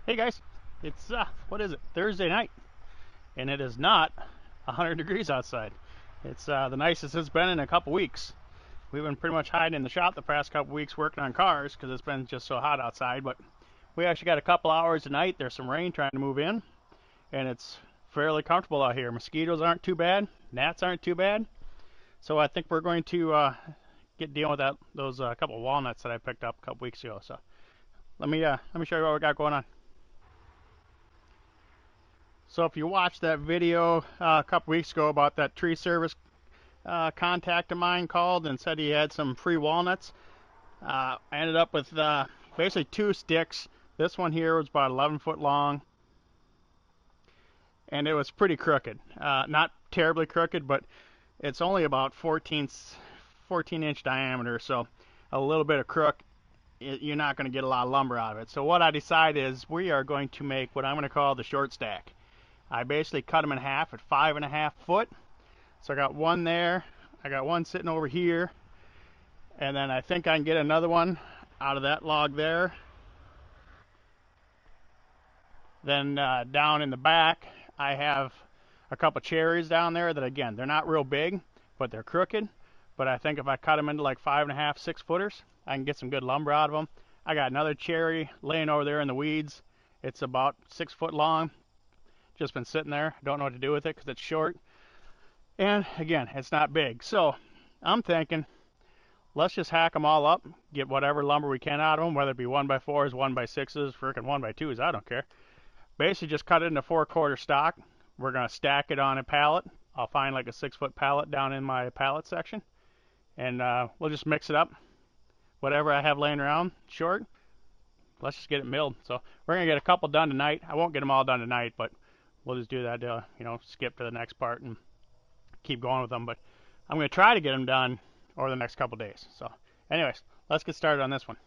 Hey guys, it's what is it? Thursday night, and it is not 100 degrees outside. It's the nicest it's been in a couple weeks. We've been pretty much hiding in the shop the past couple weeks working on cars because it's been just so hot outside. But we actually got a couple hours tonight. There's some rain trying to move in, and it's fairly comfortable out here. Mosquitoes aren't too bad, gnats aren't too bad. So I think we're going to get dealing with those couple of walnuts that I picked up a couple weeks ago. So let me show you what we got going on. So if you watched that video a couple weeks ago about that tree service contact of mine called and said he had some free walnuts, I ended up with basically two sticks. This one here was about 11 foot long, and it was pretty crooked. Not terribly crooked, but it's only about 14 inch diameter, so a little bit of crook, you're not going to get a lot of lumber out of it. So what I decided is we are going to make what I'm going to call the short stack. I basically cut them in half at 5.5 foot. So I got one there, I got one sitting over here, and then I think I can get another one out of that log there. Then down in the back, I have a couple cherries down there that, again, they're not real big, but they're crooked. But I think if I cut them into like 5.5, 6 footers, I can get some good lumber out of them. I got another cherry laying over there in the weeds. It's about 6 foot long. Just been sitting there. Don't know what to do with it because it's short. And again, it's not big. So I'm thinking, let's just hack them all up, get whatever lumber we can out of them, whether it be 1x4s, 1x6s, frickin' 1x2s, I don't care. Basically just cut it into 4/4 stock. We're going to stack it on a pallet. I'll find like a 6-foot pallet down in my pallet section. And we'll just mix it up. Whatever I have laying around short, let's just get it milled. So we're going to get a couple done tonight. I won't get them all done tonight, but we'll just do that to, skip to the next part and keep going with them. But I'm going to try to get them done over the next couple days. So anyways, let's get started on this one.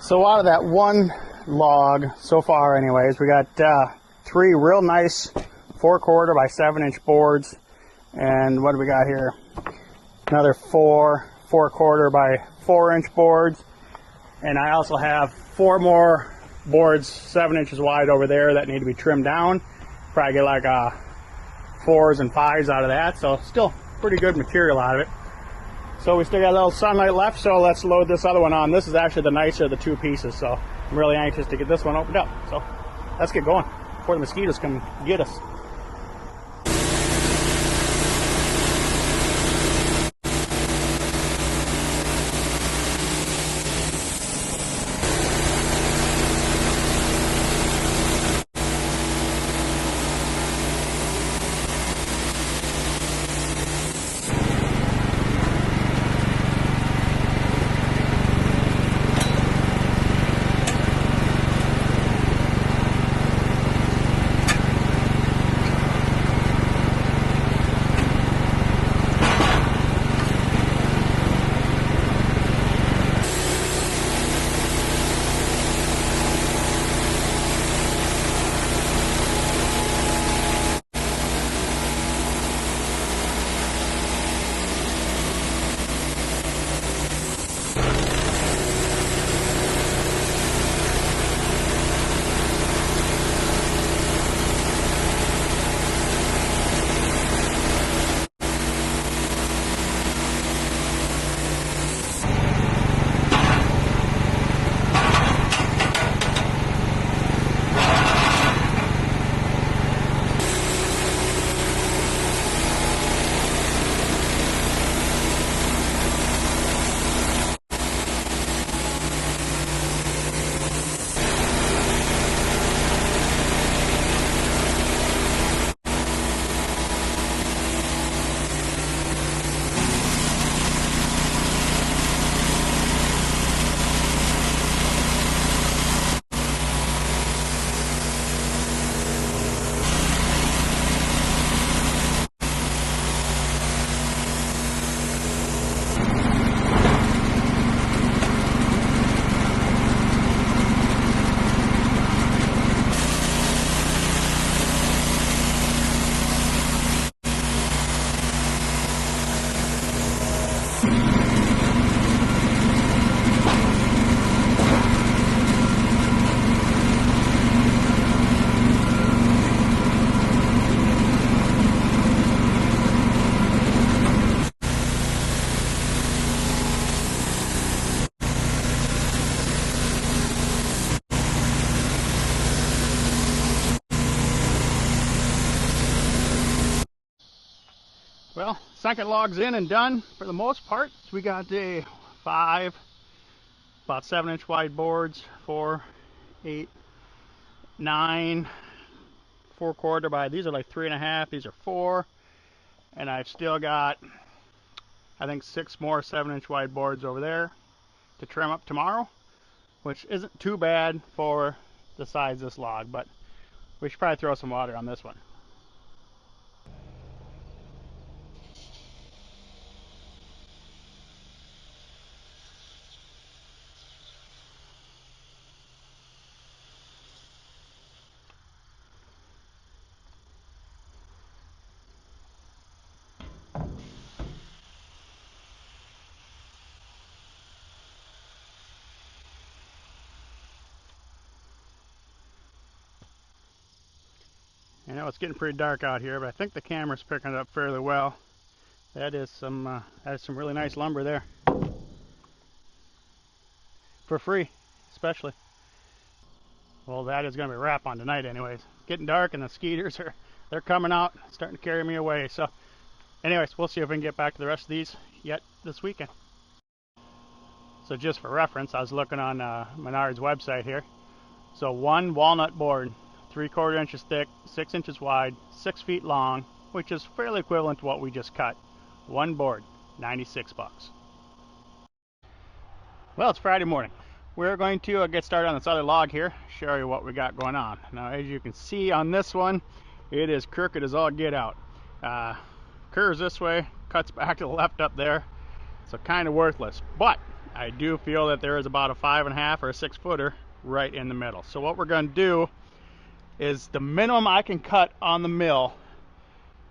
So out of that one log so far anyways, we got 3 real nice 4/4 by 7-inch boards, and what do we got here? Another 4 4/4 by 4-inch boards, and I also have 4 more boards 7 inches wide over there that need to be trimmed down. Probably get like 4s and 5s out of that, so still pretty good material out of it. So we still got a little sunlight left, so let's load this other one on. This is actually the nicer of the 2 pieces, so I'm really anxious to get this one opened up. So let's get going before the mosquitoes come get us. Well, second log's in and done for the most part. So we got a 5, about 7-inch wide boards, 4, 8, 9, 4/4 by, these are like 3.5, these are 4. And I've still got, I think, 6 more 7-inch wide boards over there to trim up tomorrow, which isn't too bad for the size of this log, but we should probably throw some water on this one. I know it's getting pretty dark out here, but I think the camera's picking it up fairly well. That is some really nice lumber there. For free, especially. Well, that is going to be a wrap on tonight anyways. It's getting dark and the skeeters they're coming out, starting to carry me away. So anyways, we'll see if we can get back to the rest of these yet this weekend. So just for reference, I was looking on Menard's website here. So one walnut board, 3/4 inches thick, 6 inches wide, 6 feet long, which is fairly equivalent to what we just cut. One board, $96. Well, it's Friday morning. We're going to get started on this other log here, show you what we got going on. Now, as you can see on this one, it is crooked as all get out. Curves this way, cuts back to the left up there, so kind of worthless. But I do feel that there is about a 5.5 or a 6 footer right in the middle. So what we're going to do is the minimum I can cut on the mill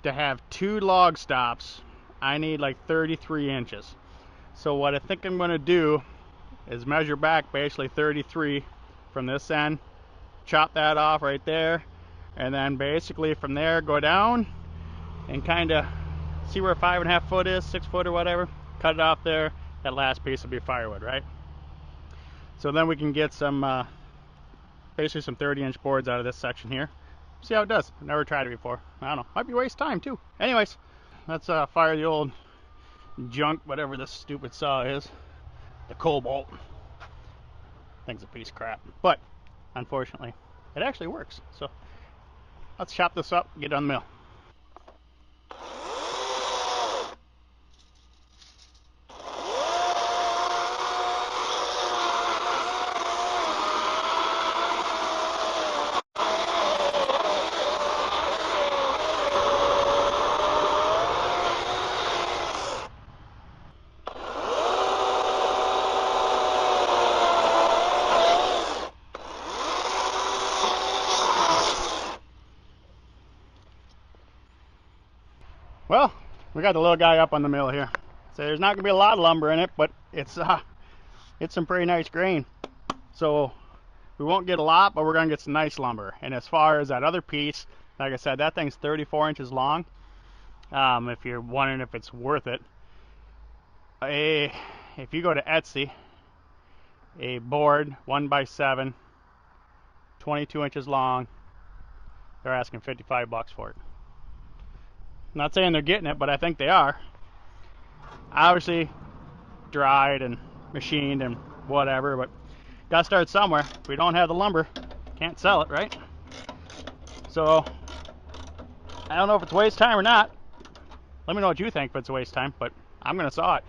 to have 2 log stops, I need like 33 inches. So what I think I'm going to do is measure back basically 33 from this end, chop that off right there, and then basically from there go down and kind of see where 5.5 foot is, 6 foot or whatever, cut it off there. That last piece will be firewood, right? So then we can get some basically some 30-inch boards out of this section here. See how it does. I've never tried it before. I don't know, might be waste time too. Anyways, let's fire the old junk, whatever this stupid saw is, the Cobalt. Thing's a piece of crap, but unfortunately it actually works. So let's chop this up and get it on the mill. Well, we got the little guy up on the mill here. So there's not gonna be a lot of lumber in it, but it's some pretty nice grain. So we won't get a lot, but we're gonna get some nice lumber. And as far as that other piece, like I said, that thing's 34 inches long. If you're wondering if it's worth it, if you go to Etsy, a board 1x7, 22 inches long, they're asking 55 bucks for it. I'm not saying they're getting it, but I think they are. Obviously dried and machined and whatever, but gotta start somewhere. If we don't have the lumber, can't sell it, right? So I don't know if it's waste time or not. Let me know what you think if it's a waste time, but I'm gonna saw it.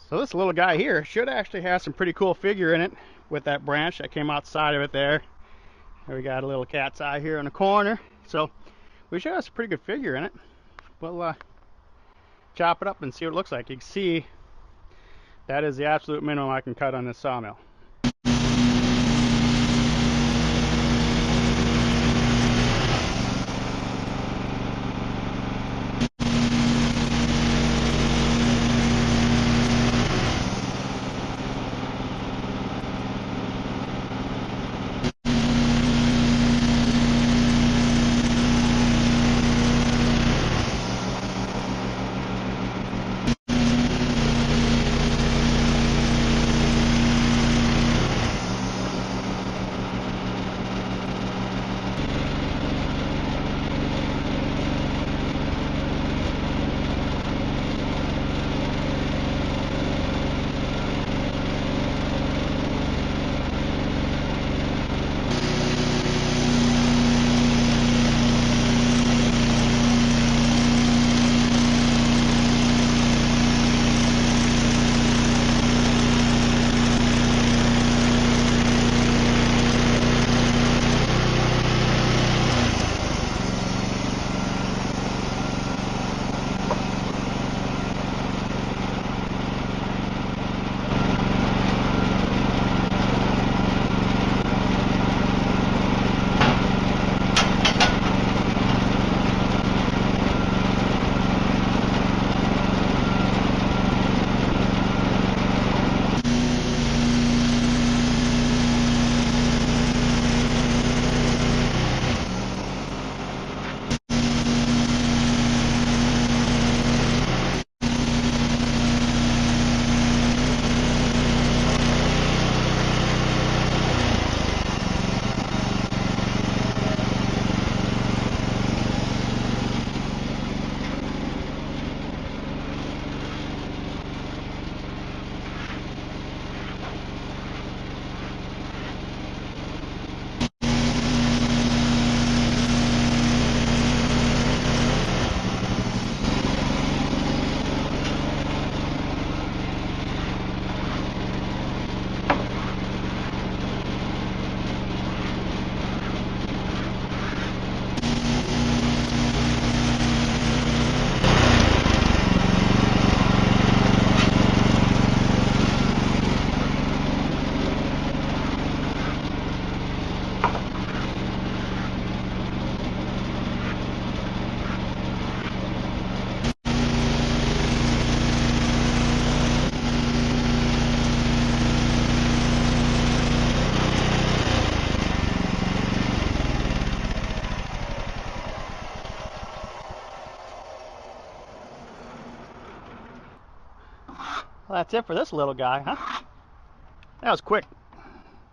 So this little guy here should actually have some pretty cool figure in it with that branch that came outside of it there. And we got a little cat's eye here in the corner. So we should have some pretty good figure in it. We'll chop it up and see what it looks like. You can see that is the absolute minimum I can cut on this sawmill. Well, that's it for this little guy, huh? That was quick,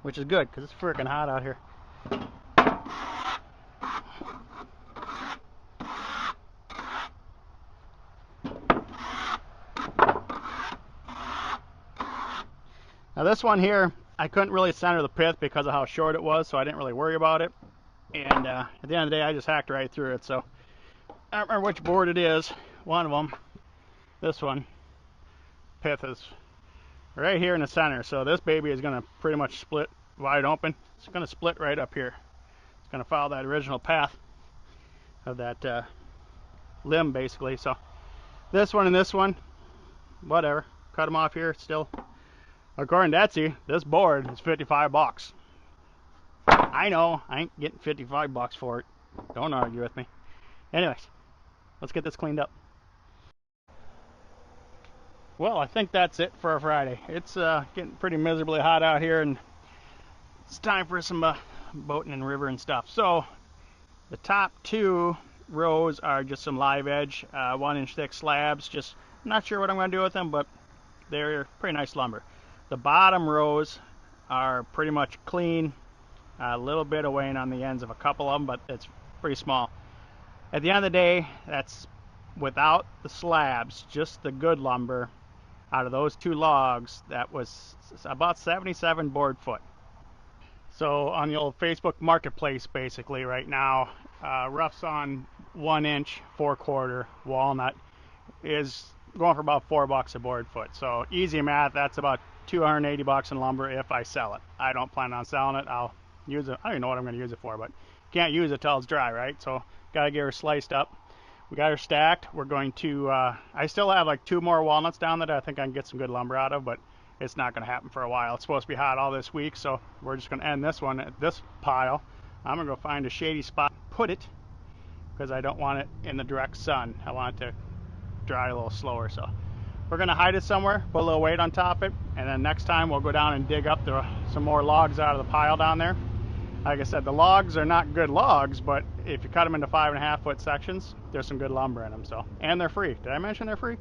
which is good because it's freaking hot out here. Now this one here, I couldn't really center the pith because of how short it was, so I didn't really worry about it. And at the end of the day, I just hacked right through it. So I don't remember which board it is. One of them, this one, pith is right here in the center. So this baby is going to pretty much split wide open. It's going to split right up here. It's going to follow that original path of that limb, basically. So this one and this one, whatever. Cut them off here still. According to Etsy, this board is 55 bucks. I know, I ain't getting 55 bucks for it. Don't argue with me. Anyways, let's get this cleaned up. Well, I think that's it for a Friday. It's getting pretty miserably hot out here, and it's time for some boating and river and stuff. So the top two rows are just some live edge, 1-inch thick slabs. Just not sure what I'm going to do with them, but they're pretty nice lumber. The bottom rows are pretty much clean, a little bit of weighing on the ends of a couple of them, but it's pretty small. At the end of the day, that's without the slabs, just the good lumber. Out of those two logs, that was about 77 board foot. So on the old Facebook marketplace, basically right now, rough sawn 1-inch 4/4 walnut is going for about $4 a board foot. So easy math, that's about 280 bucks in lumber if I sell it. I don't plan on selling it. I'll use it. I don't even know what I'm going to use it for, but can't use it till it's dry, right? So got to get her sliced up. We got her stacked. We're going to, I still have like 2 more walnuts down that I think I can get some good lumber out of, but it's not going to happen for a while. It's supposed to be hot all this week, so we're just going to end this one at this pile. I'm going to go find a shady spot, put it, because I don't want it in the direct sun. I want it to dry a little slower. So we're going to hide it somewhere, put a little weight on top of it, and then next time we'll go down and dig up some more logs out of the pile down there. Like I said, the logs are not good logs, but if you cut them into 5.5 foot sections, there's some good lumber in them. So, and they're free. Did I mention they're free?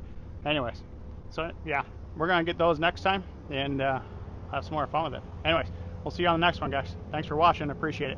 Anyways, so yeah, we're going to get those next time and have some more fun with it. Anyways, we'll see you on the next one, guys. Thanks for watching. Appreciate it.